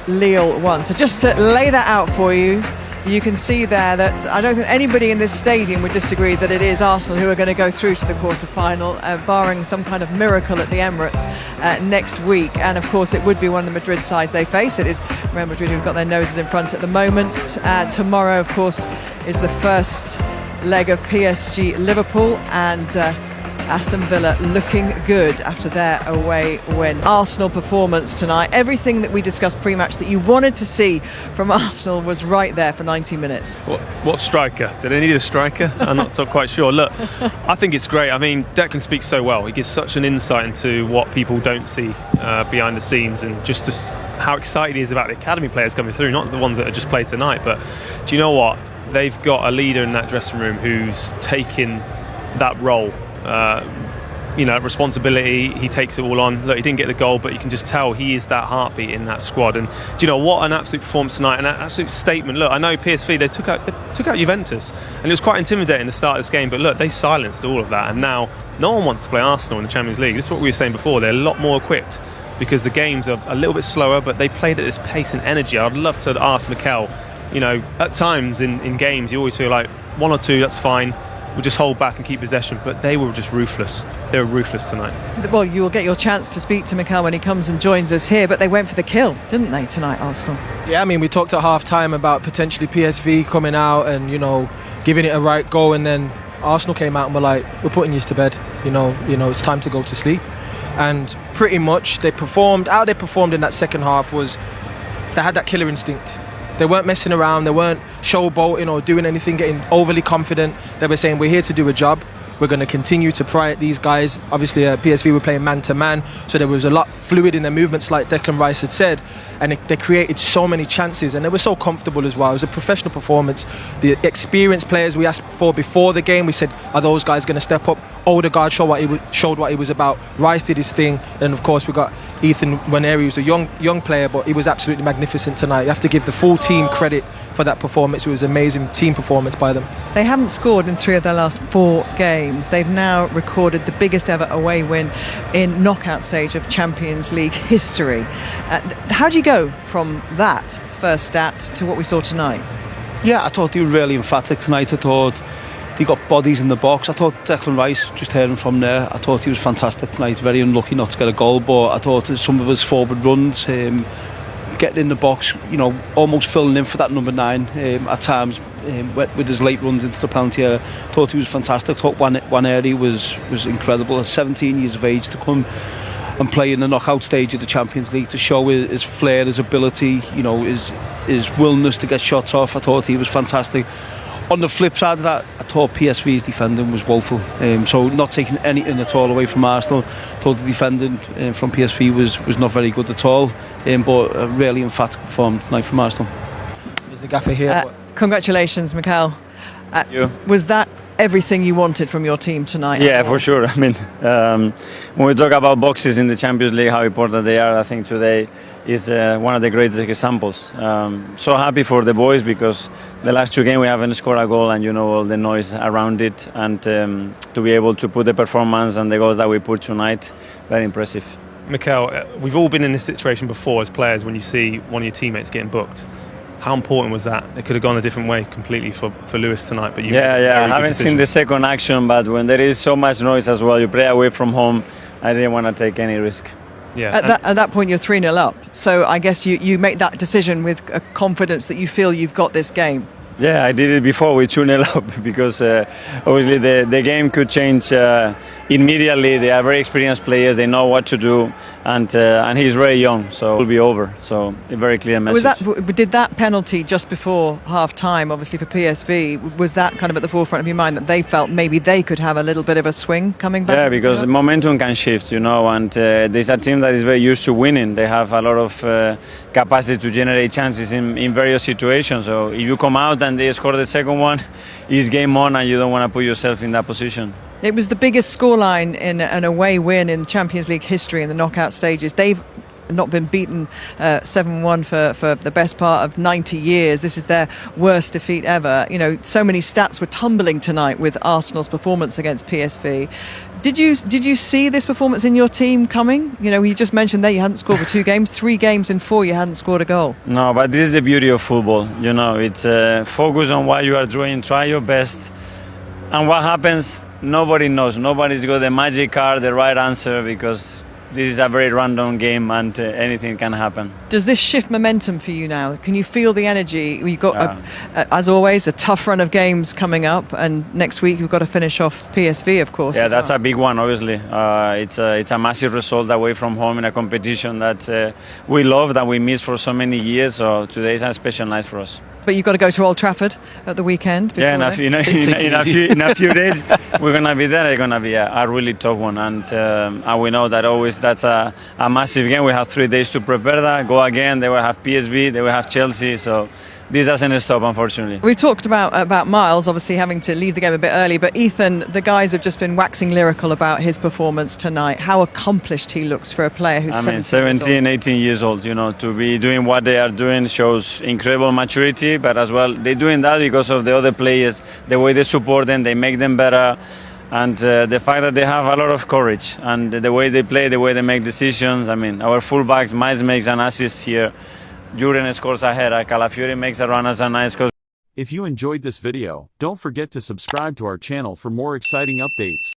Lille won. So just to lay that out for you, you can see there that I don't think anybody in this stadium would disagree that it is Arsenal who are going to go through to the quarter-final, barring some kind of miracle at the Emirates next week. And of course it would be one of the Madrid sides they face. It is Real Madrid who've got their noses in front at the moment. Tomorrow, of course, is the first leg of PSG Liverpool, and Aston Villa looking good after their away win. Arsenal performance tonight, everything that we discussed pre-match that you wanted to see from Arsenal was right there for 90 minutes. What striker? Did they need a striker? I'm not so quite sure. Look, I think it's great. I mean, Declan speaks so well. He gives such an insight into what people don't see behind the scenes, and just how excited he is about the academy players coming through, not the ones that have just played tonight. But do you know what? They've got a leader in that dressing room who's taken that role. Responsibility. He takes it all on. Look, he didn't get the goal, but you can just tell he is that heartbeat in that squad. And do you know what? An absolute performance tonight, an absolute statement. Look, I know PSV, they took out Juventus, and it was quite intimidating at the start of this game. But look, they silenced all of that, and now no one wants to play Arsenal in the Champions League. This is what we were saying before. They're a lot more equipped because the games are a little bit slower, but they played at this pace and energy. I'd love to ask Mikel. At times in games, you always feel like 1 or 2, that's fine. We'll just hold back and keep possession, but they were just ruthless. They were ruthless tonight. Well, you'll get your chance to speak to Mikel when he comes and joins us here, but they went for the kill, didn't they, tonight, Arsenal? Yeah, I mean, we talked at half-time about potentially PSV coming out and, giving it a right go, and then Arsenal came out and were like, we're putting you to bed. It's time to go to sleep. And pretty much how they performed in that second half was they had that killer instinct. They weren't messing around, they weren't showboating or doing anything, getting overly confident. They were saying, we're here to do a job. We're going to continue to pry at these guys. Obviously, PSV were playing man-to-man, so there was a lot fluid in their movements, like Declan Rice had said. And they created so many chances, and they were so comfortable as well. It was a professional performance. The experienced players we asked for before the game, we said, are those guys going to step up? Odegaard showed what he was about. Rice did his thing. And of course, we got Ethan Waneri, who's a young player, but he was absolutely magnificent tonight. You have to give the full team credit for that performance. It was an amazing team performance by them. They haven't scored in 3 of their last 4 games. They've now recorded the biggest ever away win in knockout stage of Champions League history. How do you go from that first stat to what we saw tonight? Yeah, I thought they were really emphatic tonight. I thought they got bodies in the box. I thought Declan Rice, just hearing from there, I thought he was fantastic tonight. Very unlucky not to get a goal, but I thought some of his forward runs, getting in the box, almost filling in for that number 9 at times, with his late runs into the penalty area. Thought he was fantastic. Thought Waneri was incredible. At 17 years of age to come and play in the knockout stage of the Champions League, to show his flair, his ability, his willingness to get shots off. I thought he was fantastic. On the flip side of that, I thought PSV's defending was woeful. So not taking anything at all away from Arsenal. I thought the defending from PSV was not very good at all. But a really emphatic performance tonight from Arsenal. There's the gaffer here. Congratulations, Mikel. Thank you. Was that everything you wanted from your team tonight? Yeah, for sure. I mean, when we talk about boxes in the Champions League, how important they are, I think today is one of the greatest examples. So happy for the boys, because the last 2 games we haven't scored a goal, and all the noise around it, and to be able to put the performance and the goals that we put tonight, very impressive. Mikel, we've all been in this situation before as players when you see one of your teammates getting booked. How important was that? It could have gone a different way completely for Lewis tonight. But I haven't seen the second action, but when there is so much noise as well, you play away from home, I didn't want to take any risk. Yeah. At that point, you're 3-0 up. So I guess you make that decision with a confidence that you feel you've got this game. Yeah, I did it before with 2-0 up, because obviously the game could change immediately. They are very experienced players, they know what to do, and he's very young, so it will be over. So a very clear message. Did that penalty just before half-time, obviously for PSV, was that kind of at the forefront of your mind, that they felt maybe they could have a little bit of a swing coming back? Yeah, because the momentum can shift, and there's a team that is very used to winning. They have a lot of capacity to generate chances in various situations. So if you come out and they score the second one, it's game on, and you don't want to put yourself in that position. It was the biggest scoreline in an away win in Champions League history in the knockout stages. They've not been beaten 7-1 for the best part of 90 years. This is their worst defeat ever. So many stats were tumbling tonight with Arsenal's performance against PSV. Did you see this performance in your team coming? You know, you just mentioned there you hadn't scored for 2 games, 3 games in 4 you hadn't scored a goal. No, but this is the beauty of football. You know, it's focus on what you are doing, try your best, and what happens, nobody knows. Nobody's got the magic card, the right answer, because this is a very random game and anything can happen. Does this shift momentum for you now? Can you feel the energy? You've got, as always, a tough run of games coming up, and next week you've got to finish off PSV, of course. Yeah, that's a big one, obviously. It's a massive result away from home in a competition that we love, that we missed for so many years. So today is a special night for us. But you've got to go to Old Trafford at the weekend. Yeah, in a few days we're gonna be there. It's gonna be a really tough one, and we know that always that's a massive game. We have 3 days to prepare that. Go again. They will have PSV. They will have Chelsea. So this doesn't stop, unfortunately. We've talked about Miles obviously having to leave the game a bit early, but Ethan, the guys have just been waxing lyrical about his performance tonight. How accomplished he looks for a player who's 17, 18 years old. You know, to be doing what they are doing shows incredible maturity, but as well, they're doing that because of the other players, the way they support them, they make them better, and the fact that they have a lot of courage, and the way they play, the way they make decisions. I mean, our fullbacks, Miles makes an assist here. Juren scores a header, Calafiori makes a run as a nice goal. If you enjoyed this video, don't forget to subscribe to our channel for more exciting updates.